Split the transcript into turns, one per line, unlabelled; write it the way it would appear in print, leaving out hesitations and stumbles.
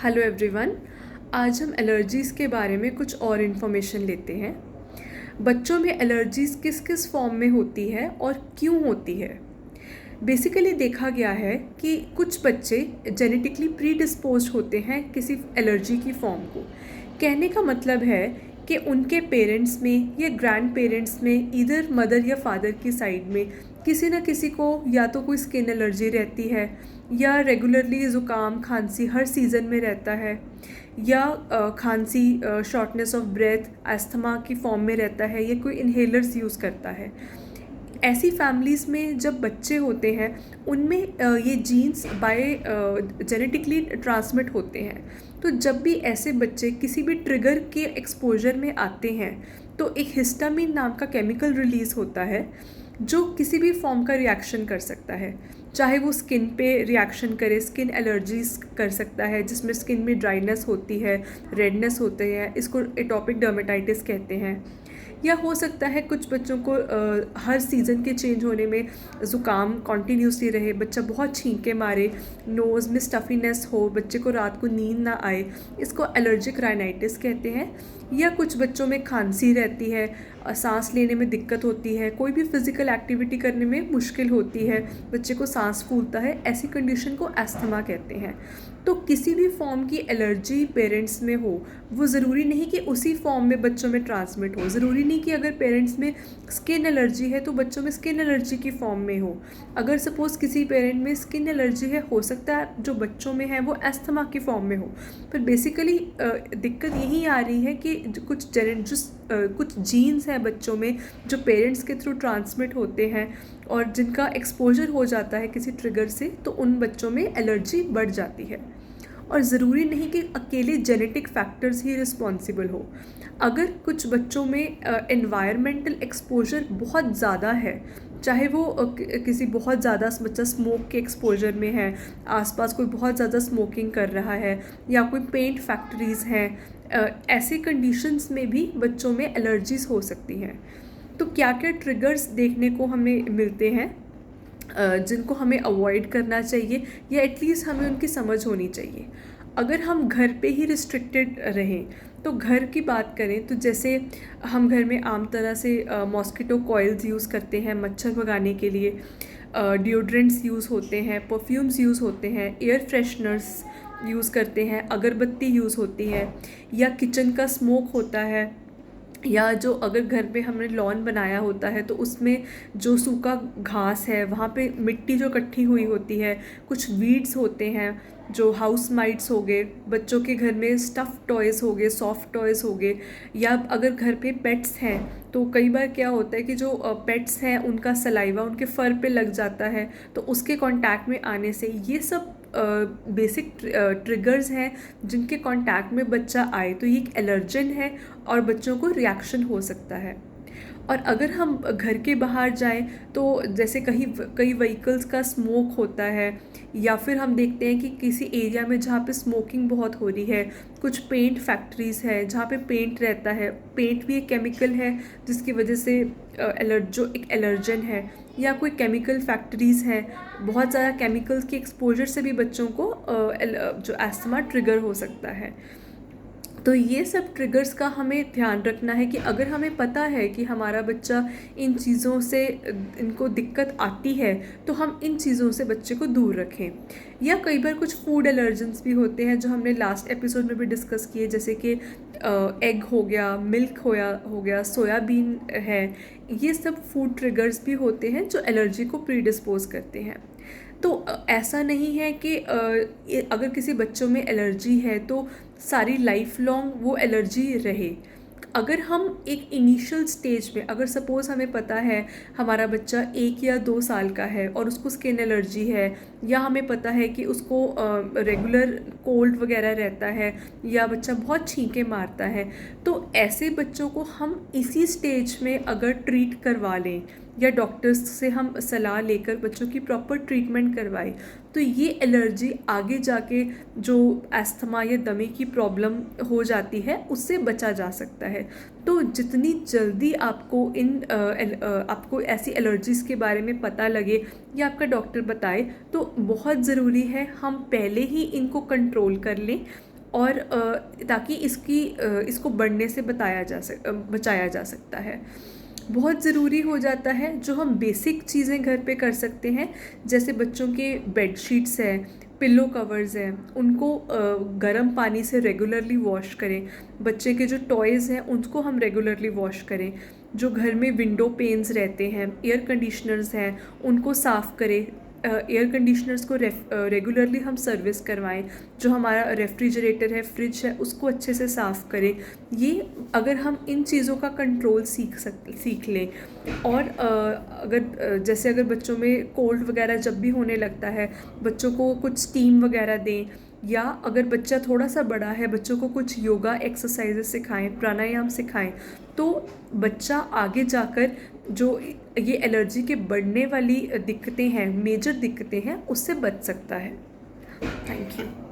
Hello everyone. आज हम allergies के बारे में कुछ और इन्फॉर्मेशन लेते हैं। बच्चों में एलर्जीज़ किस किस फॉर्म में होती है और क्यों होती है। बेसिकली देखा गया है कि कुछ बच्चे जेनेटिकली प्री डिस्पोज होते हैं किसी एलर्जी की फॉर्म को। कहने का मतलब है कि उनके पेरेंट्स में या ग्रैंड पेरेंट्स में इधर मदर या फादर की साइड में किसी न किसी को या तो कोई स्किन एलर्जी रहती है या रेगुलरली ज़ुकाम खांसी हर सीज़न में रहता है या खांसी शॉर्टनेस ऑफ ब्रेथ अस्थमा की फॉर्म में रहता है या कोई इन्हेलर्स यूज़ करता है। ऐसी फैमिलीज़ में जब बच्चे होते हैं उनमें ये जीन्स बाय जेनेटिकली ट्रांसमिट होते हैं। तो जब भी ऐसे बच्चे किसी भी ट्रिगर के एक्सपोजर में आते हैं तो एक हिस्टामिन नाम का केमिकल रिलीज़ होता है जो किसी भी फॉर्म का रिएक्शन कर सकता है। चाहे वो स्किन पे रिएक्शन करे, स्किन एलर्जीज कर सकता है जिसमें स्किन में ड्राइनेस होती है, रेडनेस होते हैं, इसको एटोपिक डर्मेटाइटिस कहते हैं। या हो सकता है कुछ बच्चों को हर सीज़न के चेंज होने में ज़ुकाम कॉन्टीन्यूसली रहे, बच्चा बहुत छींके मारे, नोज़ में स्टफीनेस हो, बच्चे को रात को नींद ना आए, इसको एलर्जिक राइनाइटिस कहते हैं। या कुछ बच्चों में खांसी रहती है, सांस लेने में दिक्कत होती है, कोई भी फिज़िकल एक्टिविटी करने में मुश्किल होती है, बच्चे को सांस फूलता है, ऐसी कंडीशन को अस्थमा कहते हैं। तो किसी भी फॉर्म की एलर्जी पेरेंट्स में हो, वो ज़रूरी नहीं कि उसी फॉर्म में बच्चों में ट्रांसमिट हो। ज़रूरी नहीं कि अगर पेरेंट्स में स्किन एलर्जी है तो बच्चों में स्किन एलर्जी की फॉर्म में हो। अगर सपोज़ किसी पेरेंट में स्किन एलर्जी है, हो सकता है जो बच्चों में है वो अस्थमा की फॉर्म में हो। पर बेसिकली दिक्कत यही आ रही है कि कुछ जीन्स हैं बच्चों में जो पेरेंट्स के थ्रू ट्रांसमिट होते हैं और जिनका एक्सपोजर हो जाता है किसी ट्रिगर से, तो उन बच्चों में एलर्जी बढ़ जाती है। और ज़रूरी नहीं कि अकेले जेनेटिक फैक्टर्स ही रिस्पॉन्सिबल हो। अगर कुछ बच्चों में एनवायरमेंटल एक्सपोजर बहुत ज़्यादा है, चाहे वो किसी बहुत ज़्यादा बच्चा स्मोक के एक्सपोजर में है, आसपास कोई बहुत ज़्यादा स्मोकिंग कर रहा है या कोई पेंट फैक्ट्रीज़ हैं, ऐसे कंडीशंस में भी बच्चों में एलर्जीज़ हो सकती हैं। तो क्या क्या ट्रिगर्स देखने को हमें मिलते हैं जिनको हमें अवॉइड करना चाहिए या एटलीस्ट हमें उनकी समझ होनी चाहिए। अगर हम घर पे ही रिस्ट्रिक्टेड रहें तो घर की बात करें तो जैसे हम घर में आम तरह से मॉस्किटो कॉइल्स यूज़ करते हैं मच्छर भगाने के लिए, डिओड्रेंट्स यूज़ होते हैं, परफ्यूम्स यूज़ होते हैं, एयर फ्रेशनर्स यूज़ करते हैं, अगरबत्ती यूज़ होती है, या किचन का स्मोक होता है, या जो अगर घर पे हमने लॉन बनाया होता है तो उसमें जो सूखा घास है वहाँ पे मिट्टी जो इकट्ठी हुई होती है, कुछ वीड्स होते हैं, जो हाउस माइट्स हो गए, बच्चों के घर में स्टफ़ टॉयज़ हो गए, सॉफ्ट टॉयज़ हो गए, या अगर घर पे पेट्स हैं तो कई बार क्या होता है कि जो पेट्स हैं उनका सलाइवा उनके फर पे लग जाता है, तो उसके कांटेक्ट में आने से ये सब बेसिक ट्रिगर्स हैं जिनके कांटेक्ट में बच्चा आए तो ये एक एलर्जन है और बच्चों को रिएक्शन हो सकता है। और अगर हम घर के बाहर जाएं तो जैसे कई व्हीकल्स का स्मोक होता है, या फिर हम देखते हैं कि किसी एरिया में जहाँ पे स्मोकिंग बहुत हो रही है, कुछ पेंट फैक्ट्रीज़ है जहाँ पे पेंट रहता है, पेंट भी एक केमिकल है जिसकी वजह से जो एक एलर्जन है, या कोई केमिकल फैक्ट्रीज़ हैं, बहुत ज़्यादा केमिकल्स के एक्सपोजर से भी बच्चों को जो अस्थमा ट्रिगर हो सकता है। तो ये सब ट्रिगर्स का हमें ध्यान रखना है कि अगर हमें पता है कि हमारा बच्चा इन चीज़ों से इनको दिक्कत आती है तो हम इन चीज़ों से बच्चे को दूर रखें। या कई बार कुछ फूड एलर्जेंस भी होते हैं जो हमने लास्ट एपिसोड में भी डिस्कस किए, जैसे कि एग हो गया, मिल्क हो गया, सोयाबीन है, ये सब फूड ट्रिगर्स भी होते हैं जो एलर्जी को प्रीडिस्पोज करते हैं। तो ऐसा नहीं है कि अगर किसी बच्चों में एलर्जी है तो सारी लाइफ लॉन्ग वो एलर्जी रहे। अगर हम एक इनिशियल स्टेज में, अगर सपोज़ हमें पता है हमारा बच्चा 1 या 2 साल का है और उसको स्किन एलर्जी है, या हमें पता है कि उसको रेगुलर कोल्ड वगैरह रहता है या बच्चा बहुत छींके मारता है, तो ऐसे बच्चों को हम इसी स्टेज में अगर ट्रीट करवा लें या डॉक्टर्स से हम सलाह लेकर बच्चों की प्रॉपर ट्रीटमेंट करवाएं तो ये एलर्जी आगे जाके जो अस्थमा या दमे की प्रॉब्लम हो जाती है उससे बचा जा सकता है। तो जितनी जल्दी आपको ऐसी एलर्जीज़ के बारे में पता लगे या आपका डॉक्टर बताए तो बहुत ज़रूरी है हम पहले ही इनको कंट्रोल कर लें और ताकि इसको बढ़ने से बचाया जा सकता है। बहुत ज़रूरी हो जाता है जो हम बेसिक चीज़ें घर पे कर सकते हैं, जैसे बच्चों के बेड शीट्स हैं, पिल्लो कवर्स हैं, उनको गर्म पानी से रेगुलरली वॉश करें। बच्चे के जो टॉयज़ हैं उनको हम रेगुलरली वॉश करें। जो घर में विंडो पेन्स रहते हैं, एयर कंडीशनर्स हैं, उनको साफ़ करें। एयर कंडीशनर्स को रेगुलरली हम सर्विस करवाएं। जो हमारा रेफ्रिजरेटर है, फ्रिज है, उसको अच्छे से साफ़ करें। ये अगर हम इन चीज़ों का कंट्रोल सीख लें, और अगर बच्चों में कोल्ड वगैरह जब भी होने लगता है, बच्चों को कुछ स्टीम वगैरह दें, या अगर बच्चा थोड़ा सा बड़ा है, बच्चों को कुछ योगा एक्सरसाइजेस सिखाएं, प्राणायाम सिखाएं, तो बच्चा आगे जाकर जो ये एलर्जी के बढ़ने वाली दिक्कतें हैं, मेजर दिक्कतें हैं, उससे बच सकता है। Thank you.